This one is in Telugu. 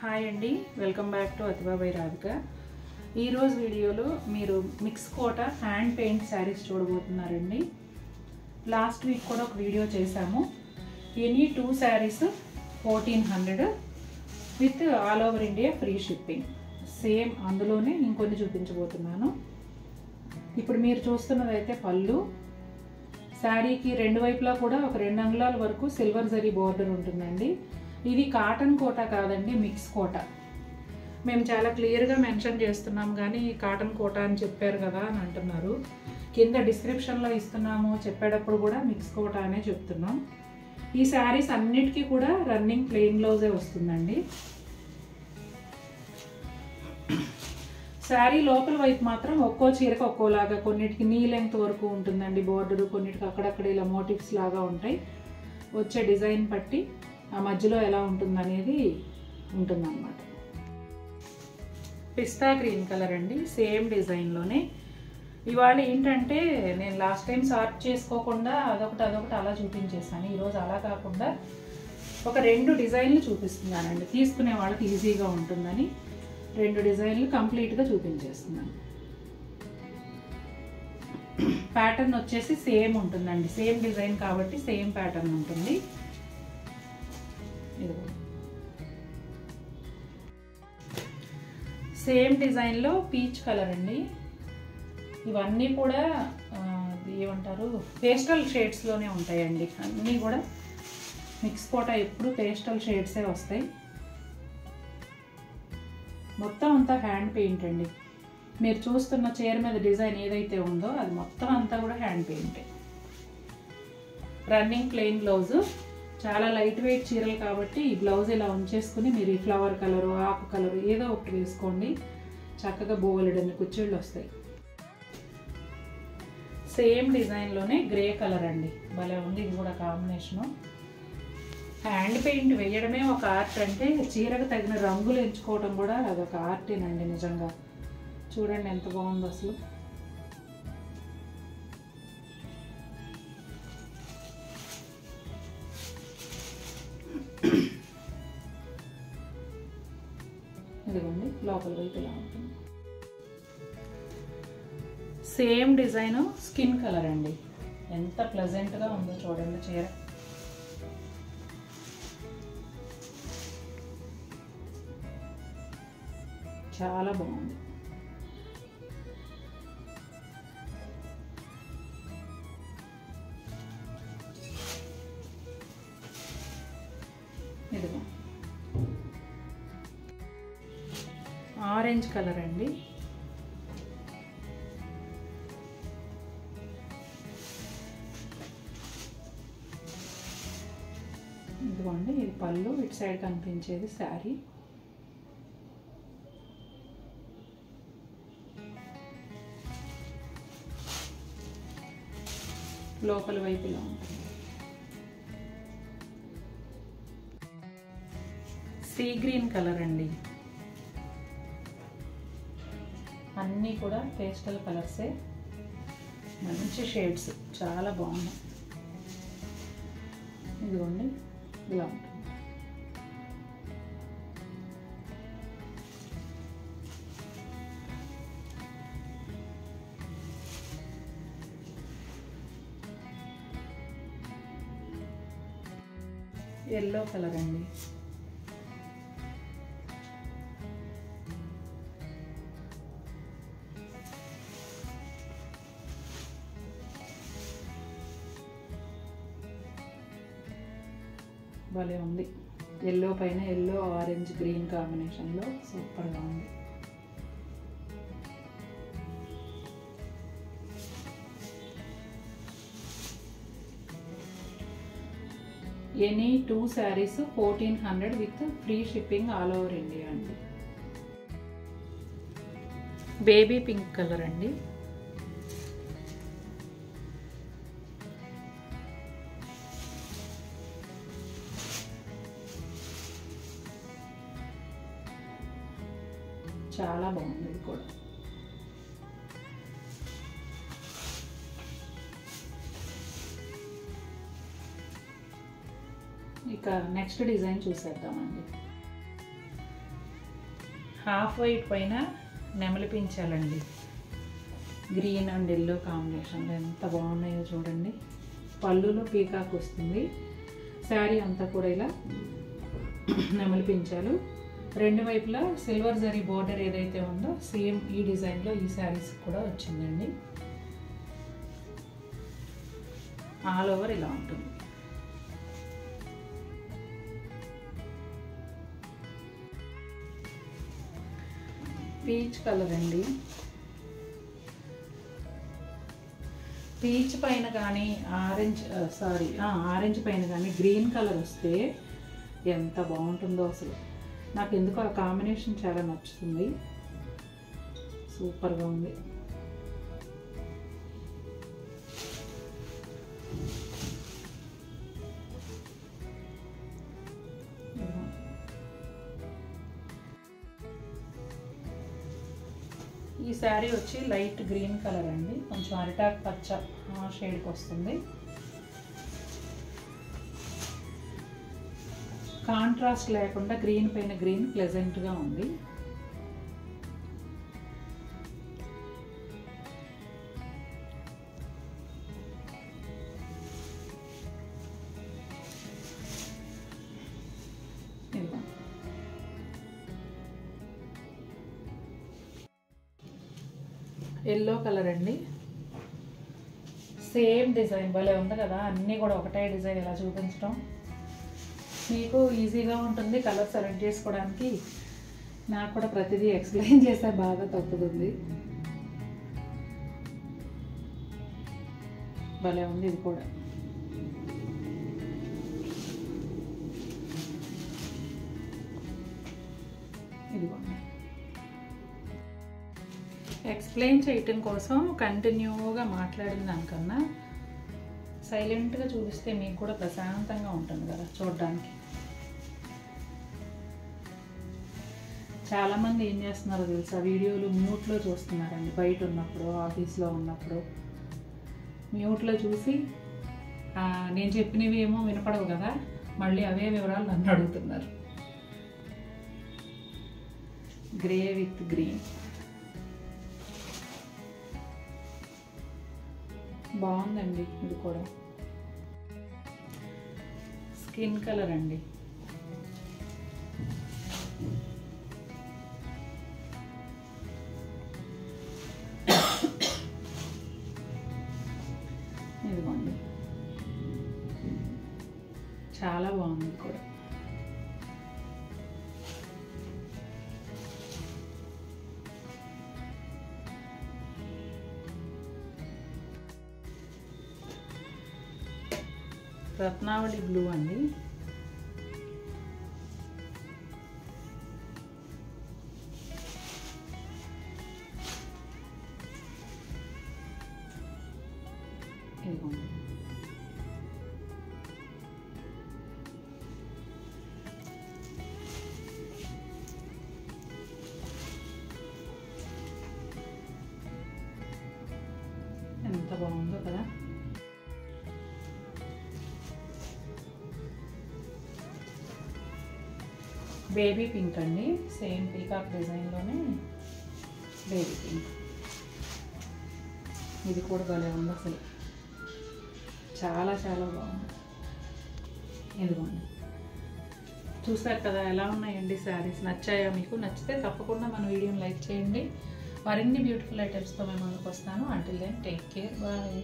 హాయ్ అండి, welcome back to Athiva by Radhika. ఈరోజు వీడియోలో మీరు mix Kota hand paint sarees చూడబోతున్నారండి. లాస్ట్ వీక్ కూడా ఒక వీడియో చేశాము. Any 2 sarees 1400 with all over India free shipping. Same అందులోనే ఇంకొన్ని చూపించబోతున్నాను. ఇప్పుడు మీరు చూస్తున్నది అయితే పళ్ళు. శారీకి రెండు వైపులా కూడా ఒక 2 అంగుళాల వరకు సిల్వర్ జరీ బోర్డర్ ఉంటుందండి. ఇది కాటన్ కోట కాదండి, మిక్స్ కోట. మేము చాలా క్లియర్గా మెన్షన్ చేస్తున్నాం, కానీ కాటన్ కోట అని చెప్పారు కదా అని అంటున్నారు. కింద డిస్క్రిప్షన్లో ఇస్తున్నాము, చెప్పేటప్పుడు కూడా మిక్స్ కోట అనే చెప్తున్నాం. ఈ శారీస్ అన్నిటికీ కూడా రన్నింగ్ ప్లెయిన్ బ్లౌజే వస్తుందండి. శారీ లోపల వైపు మాత్రం ఒక్కో చీరకు ఒక్కోలాగా, కొన్నిటికి నీ లెంగ్త్ వరకు ఉంటుందండి బోర్డరు, కొన్నిటికి అక్కడక్కడ ఇలా మోటివ్స్ లాగా ఉంటాయి. వచ్చే డిజైన్ బట్టి ఆ మధ్యలో ఎలా ఉంటుందనేది ఉంటుందన్నమాట. పిస్తా గ్రీన్ కలర్ అండి, సేమ్ డిజైన్లోనే. ఇవాళ ఏంటంటే నేను లాస్ట్ టైం సార్ట్ చేసుకోకుండా అదొకటి అలా చూపించేసాను. ఈరోజు అలా కాకుండా ఒక 2 డిజైన్లు చూపిస్తున్నానండి. తీసుకునే వాళ్ళకి ఈజీగా ఉంటుందని 2 డిజైన్లు కంప్లీట్గా చూపించేస్తున్నాను. ప్యాటర్న్ వచ్చేసి సేమ్ ఉంటుందండి, సేమ్ డిజైన్ కాబట్టి సేమ్ ప్యాటర్న్ ఉంటుంది. సేమ్ డిజైన్లో పీచ్ కలర్ అండి. ఇవన్నీ కూడా ఏమంటారు, పేస్టల్ షేడ్స్లోనే ఉంటాయండి. అన్నీ కూడా మిక్స్ కోట ఎప్పుడు పేస్టల్ షేడ్సే వస్తాయి. మొత్తం అంతా హ్యాండ్ పెయింట్ అండి. మీరు చూస్తున్న చీర మీద డిజైన్ ఏదైతే ఉందో అది మొత్తం అంతా కూడా హ్యాండ్ పెయింటే. Running plain blouse. చాలా లైట్ వెయిట్ చీరలు కాబట్టి ఈ బ్లౌజ్ ఇలా ఉంచేసుకుని మీరు ఈ ఫ్లవర్ కలరు, ఆకు కలరు ఏదో ఒకటి వేసుకోండి. చక్కగా బోలెడన్ని కుచ్చిళ్ళు వస్తాయి. సేమ్ డిజైన్లోనే గ్రే కలర్ అండి, భలే ఉంది. ఇది కూడా కాంబినేషను. హ్యాండ్ పెయింట్ వేయడమే ఒక ఆర్ట్ అంటే చీరకు తగిన రంగులు ఎంచుకోవడం కూడా అదొక ఆర్టేనండి నిజంగా. చూడండి ఎంత బాగుందో అసలు. ఇదిగోండి లోపల వైపు ఇలా ఉంటుంది. సేమ్ డిజైన్ స్కిన్ కలర్ అండి. ఎంత ప్లెజెంట్గా ఉందో చూడండి చీర. చాలా బాగుంది. ఇదిగో ఆరెంజ్ కలర్ అండి. ఇదిగోండి ఇది పళ్ళు, ఇటు సైడ్ కనిపించేది శారీ. లోపల వైపు ఇలా ఉంటుంది. సీ గ్రీన్ కలర్ అండి. అన్నీ కూడా పేస్టల్ కలర్సే, మంచి షేడ్స్, చాలా బాగున్నాయి. ఇదిగోండి ఇలా ఉంటుంది. ఎల్లో కలర్ అండి. భలే ఉంది. ఎల్లో పైన ఎల్లో ఆరెంజ్ గ్రీన్ కాంబినేషన్లో సూపర్గా ఉంది. Any 2 sarees 1400 with free shipping all over India అండి. బేబీ పింక్ కలర్ అండి. చాలా బాగుంది ఇది కూడా. ఇక నెక్స్ట్ డిజైన్ చూసేద్దామండి. హాఫ్ వైట్ పైన నెమలి పించాలండి. గ్రీన్ అండ్ ఎల్లో కాంబినేషన్లో ఎంత బాగున్నాయో చూడండి. పళ్ళులో పీకాక్ వస్తుంది. శారీ అంతా కూడా ఇలా నెమలి పించాలు. రెండు వైపులా సిల్వర్ జరీ బోర్డర్ ఏదైతే ఉందో సేమ్ ఈ డిజైన్లో ఈ శారీస్ కూడా వచ్చిందండి. ఆల్ ఓవర్ ఇలా ఉంటుంది. పీచ్ కలర్ అండి. పీచ్ పైన కానీ ఆరెంజ్ పైన కానీ గ్రీన్ కలర్ వస్తే ఎంత బాగుంటుందో అసలు. నాకు ఎందుకో ఆ కాంబినేషన్ చాలా నచ్చుతుంది. సూపర్గా ఉంది. ఈ శారీ వచ్చి లైట్ గ్రీన్ కలర్ అండి. కొంచెం అరిటాక్ పచ్చ షేడ్కి వస్తుంది. కాంట్రాస్ట్ లేకుండా గ్రీన్ పైన గ్రీన్ ప్లెజెంట్గా ఉంది. ఎల్లో కలర్ అండి. సేమ్ డిజైన్ భలే ఉంది కదా. అన్నీ కూడా ఒకటే డిజైన్ ఇలా చూపించడం మీకు ఈజీగా ఉంటుంది కలర్ సెలెక్ట్ చేసుకోవడానికి. నాకు కూడా ప్రతిదీ ఎక్స్ప్లెయిన్ చేస్తే బాగా తప్పుతుంది. భలే ఉంది ఇది కూడా. ఇదిగోండి. ఎక్స్ప్లెయిన్ చేయటం కోసం కంటిన్యూగా మాట్లాడిన దానికన్నా సైలెంట్గా చూపిస్తే మీకు కూడా ప్రశాంతంగా ఉంటుంది కదా చూడడానికి. చాలామంది ఏం చేస్తున్నారో తెలుసా, వీడియోలు మ్యూట్లో చూస్తున్నారండి. బయట ఉన్నప్పుడు, ఆఫీస్లో ఉన్నప్పుడు మ్యూట్లో చూసి నేను చెప్పినవి ఏమో వినపడవు కదా, మళ్ళీ అవే వివరాలు నన్ను అడుగుతున్నారు. గ్రే విత్ గ్రీన్ బాగుందండి. ఇది కూడా స్కిన్ కలర్ అండి. ఇదిగోండి చాలా బాగుంది ఇది కూడా. రత్నావళి బ్లూ అండి. ఇదిగోండి ఎంత బాగుందో కదా. బేబీ పింక్ అండి. సేమ్ పీకాక్ డిజైన్లోనే బేబీ పింక్. ఇది కూడా భలే ఉంది అసలు. చాలా చాలా బాగుంది. ఇదిగోండి చూసారు కదా ఎలా ఉన్నాయండి శారీస్. నచ్చాయా మీకు? నచ్చితే తప్పకుండా మన వీడియోని లైక్ చేయండి. మరిన్ని బ్యూటిఫుల్ ఐటమ్స్తో మేము ముందుకు వస్తాను. Until then take care. Bye.